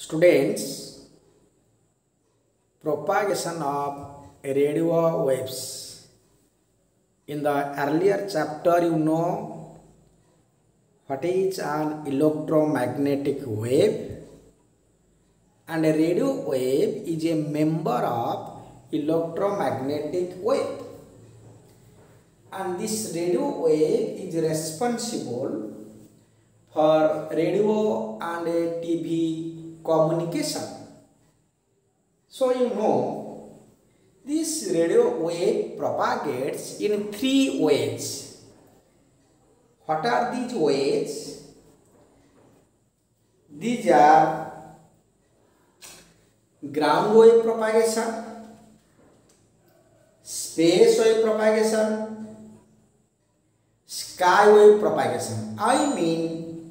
Students, propagation of radio waves. In the earlier chapter, you know what is an electromagnetic wave, and a radio wave is a member of electromagnetic wave, and this radio wave is responsible for radio and TV communication. So you know this radio wave propagates in three ways. What are these ways? These are ground wave propagation, space wave propagation, skyway propagation. I mean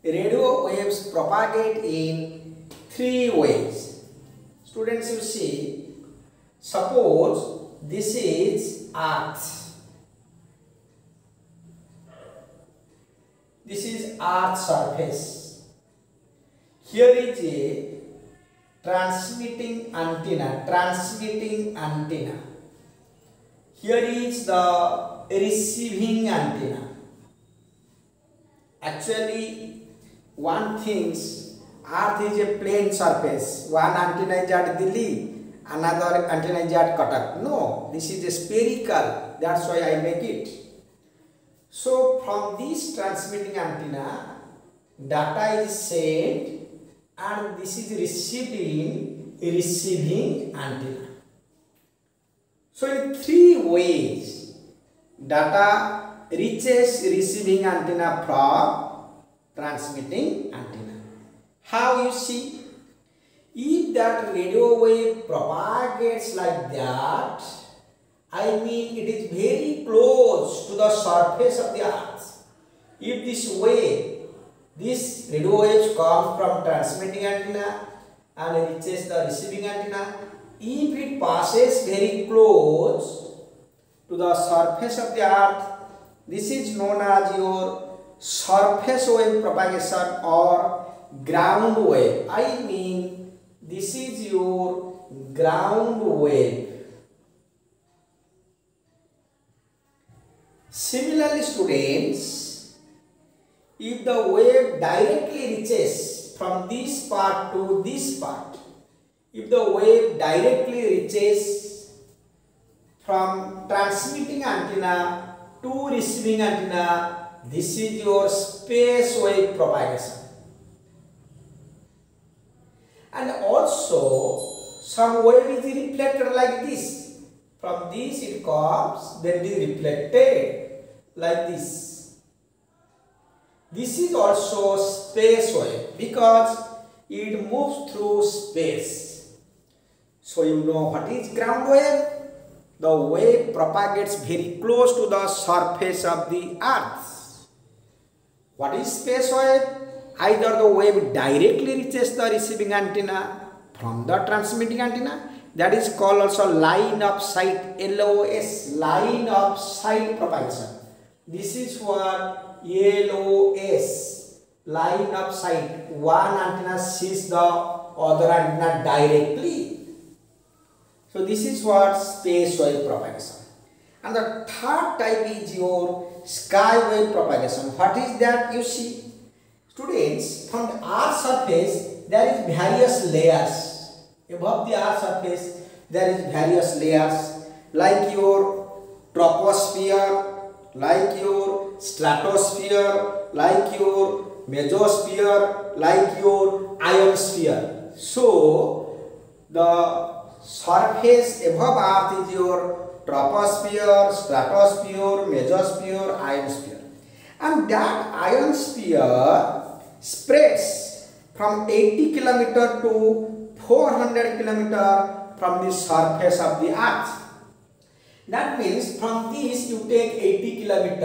radio waves propagate in three ways. Students, you see, suppose this is Earth. This is Earth surface. Here is a transmitting antenna. Here is the receiving antenna. Actually, one thinks Earth is a plane surface. One antenna is at Delhi, another antenna is at Cuttack. No, this is a spherical. That's why I make it. So from this transmitting antenna, data is sent, and this is received in receiving antenna. So in three ways, data reaches receiving antenna from transmitting antenna. How you see? If that radio wave propagates like that, I mean it is very close to the surface of the earth. If this radio wave comes from transmitting antenna and reaches the receiving antenna, if it passes very close to the surface of the earth, this is known as your surface wave propagation or ground wave. I mean this is your ground wave. Similarly, students, if the wave directly reaches from this part to this part, if the wave directly reaches from transmitting antenna to receiving antenna, this is your space wave propagation. And also some wave is reflected like this. From this it comes, then it is reflected like this. This is also space wave because it moves through space. So you know what is ground wave? The wave propagates very close to the surface of the earth. What is space wave? Either the wave directly reaches the receiving antenna from the transmitting antenna, that is called also line of sight, LOS, line of sight propagation. This is what LOS, line of sight. One antenna sees the other antenna directly. So this is what space wave propagation. And the third type is your skyway propagation. What is that? You see, students, from the earth surface there is various layers. Above the earth surface there is various layers like your troposphere, like your stratosphere, like your mesosphere, like your ionosphere. So the surface above earth is your troposphere, stratosphere, mesosphere, ionosphere, and that ionosphere spreads from 80 km to 400 km from the surface of the earth. That means from this you take 80 km.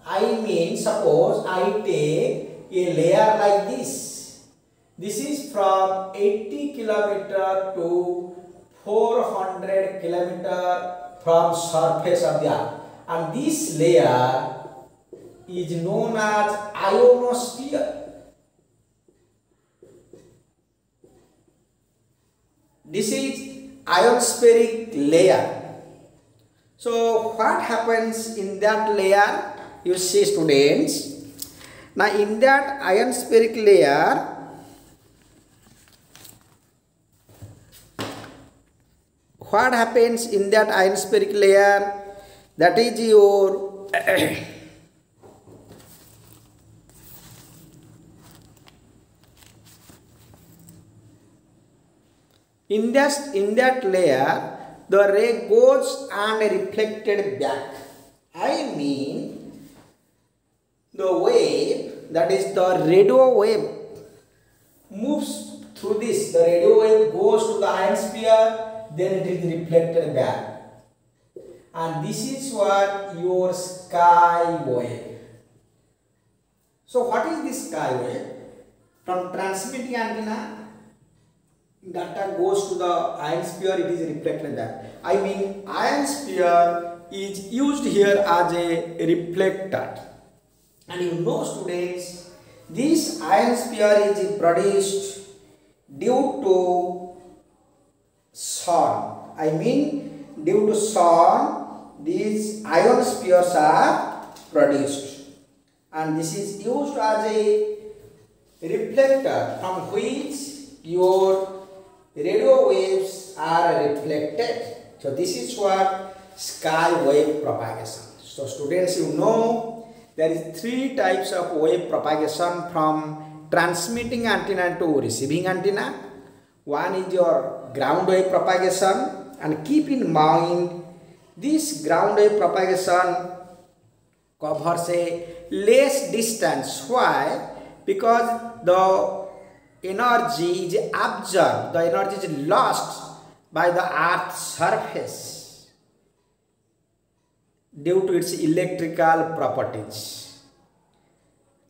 I mean, suppose I take a layer like this. This is from 80 km to 400 km from surface of the earth, and this layer is known as ionosphere. This is ionospheric layer. So what happens in that layer? You see, students. Now in that ionospheric layer, what happens in that ionospheric layer? That is your in that layer, the ray goes and reflected back. I mean, the wave, that is the radio wave, moves through this. The radio wave goes to the ionosphere, then it is reflected back. And this is what your skyway. So what is this skyway? From transmitting antenna, data goes to the ionosphere, it is reflected back. I mean, ionosphere is used here as a reflector. And you know, students, this ionosphere is produced due to sun. I mean, due to sun, these ionospheres are produced. And this is used as a reflector from which your radio waves are reflected. So this is what skyway propagation. So students, you know, there is three types of wave propagation from transmitting antenna to receiving antenna. One is your ground wave propagation, and keep in mind this ground wave propagation covers a less distance. Why? Because the energy is absorbed, the energy is lost by the earth's surface due to its electrical properties.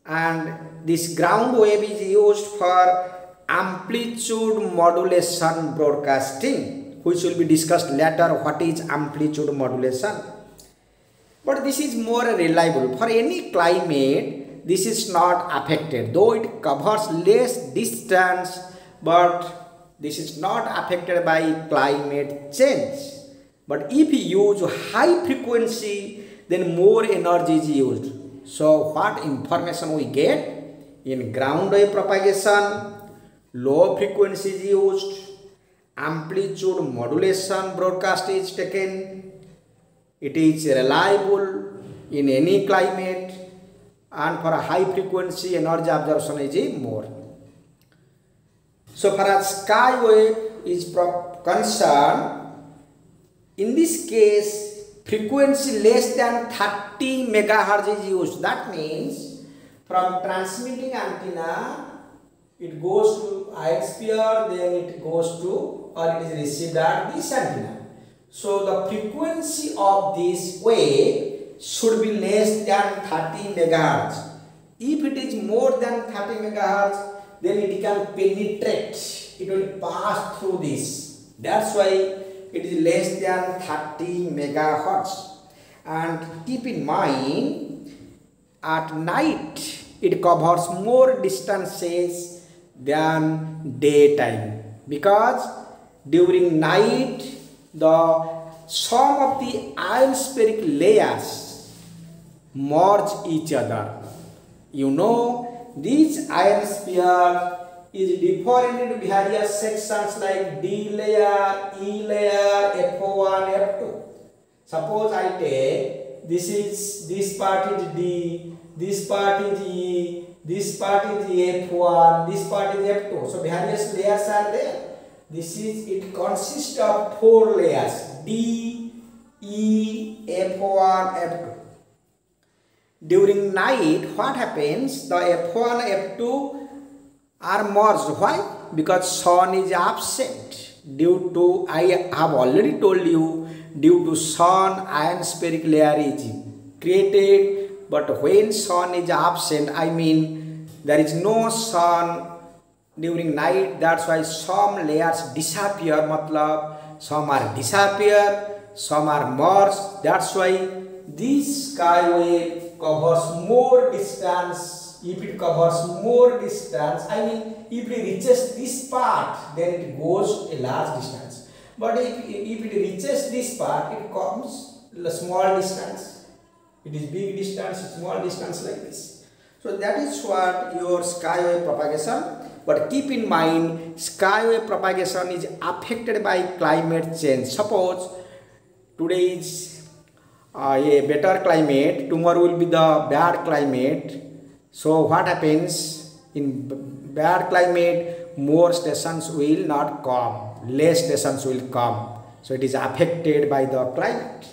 And this ground wave is used for amplitude modulation broadcasting, which will be discussed later. What is amplitude modulation? But this is more reliable. For any climate, this is not affected, though it covers less distance, but this is not affected by climate change. But if you use high frequency, then more energy is used. So what information we get? In ground wave propagation, low frequency is used, amplitude modulation broadcast is taken, it is reliable in any climate, and for a high frequency energy absorption is more. So far as skywave is concerned, in this case frequency less than 30 megahertz is used. That means from transmitting antenna, it goes to ionosphere, then it goes to, or it is received at this antenna. So the frequency of this wave should be less than 30 megahertz. If it is more than 30 megahertz, then it can penetrate, it will pass through this. That's why it is less than 30 megahertz. And keep in mind, at night it covers more distances than daytime, because during night some of the ionospheric layers merge each other. You know, this ionosphere is divided into various sections like D layer, E layer, F1, F2. Suppose I take this part is D, this part is E, this part is F1, this part is F2. So various layers are there. It consists of 4 layers: D, E, F1, F2. During night, what happens? The F1, F2 are merged. Why? Because sun is absent. Due to, I have already told you, due to sun, ionospheric layer is created. But when sun is absent, I mean there is no sun during night. That's why some layers disappear. Matlab, some are disappear, some are merged. That's why this skyway covers more distance if it covers more distance, I mean if it reaches this part, then it goes a large distance. But if it reaches this part, it comes a small distance. It is big distance, small distance like this. So that is what your skyway propagation. But keep in mind, skyway propagation is affected by climate change. Suppose today is a better climate, tomorrow will be the bad climate. So what happens in bad climate? More stations will not come, less stations will come. So it is affected by the climate.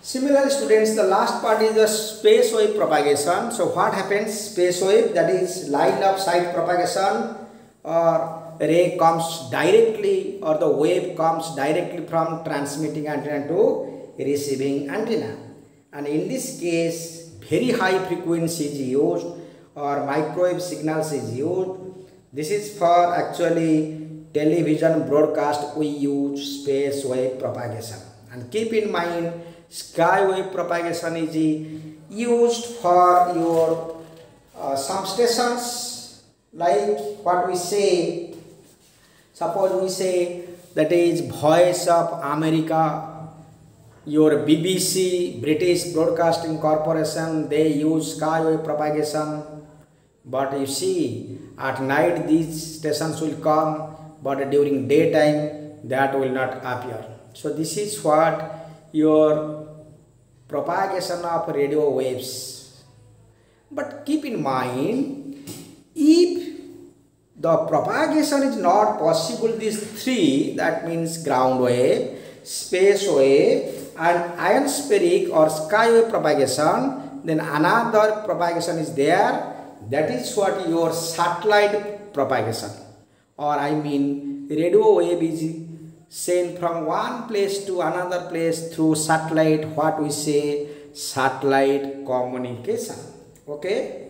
Similarly, students, the last part is the space wave propagation. So what happens? Space wave, that is line of sight propagation, or ray comes directly, or the wave comes directly from transmitting antenna to receiving antenna. And in this case, very high frequency is used, or microwave signals is used. This is for actually television broadcast. We use space wave propagation. And keep in mind, skyway propagation is used for your some stations, like what we say. Suppose we say that is Voice of America, your BBC, British Broadcasting Corporation, they use skyway propagation. But you see, at night these stations will come, but during daytime that will not appear. So this is what your propagation of radio waves. But keep in mind, if the propagation is not possible, these three, that means ground wave, space wave and ionospheric or skyway propagation, then another propagation is there, that is what your satellite propagation, or I mean radio wave is sent from one place to another place through satellite, what we say satellite communication. Okay.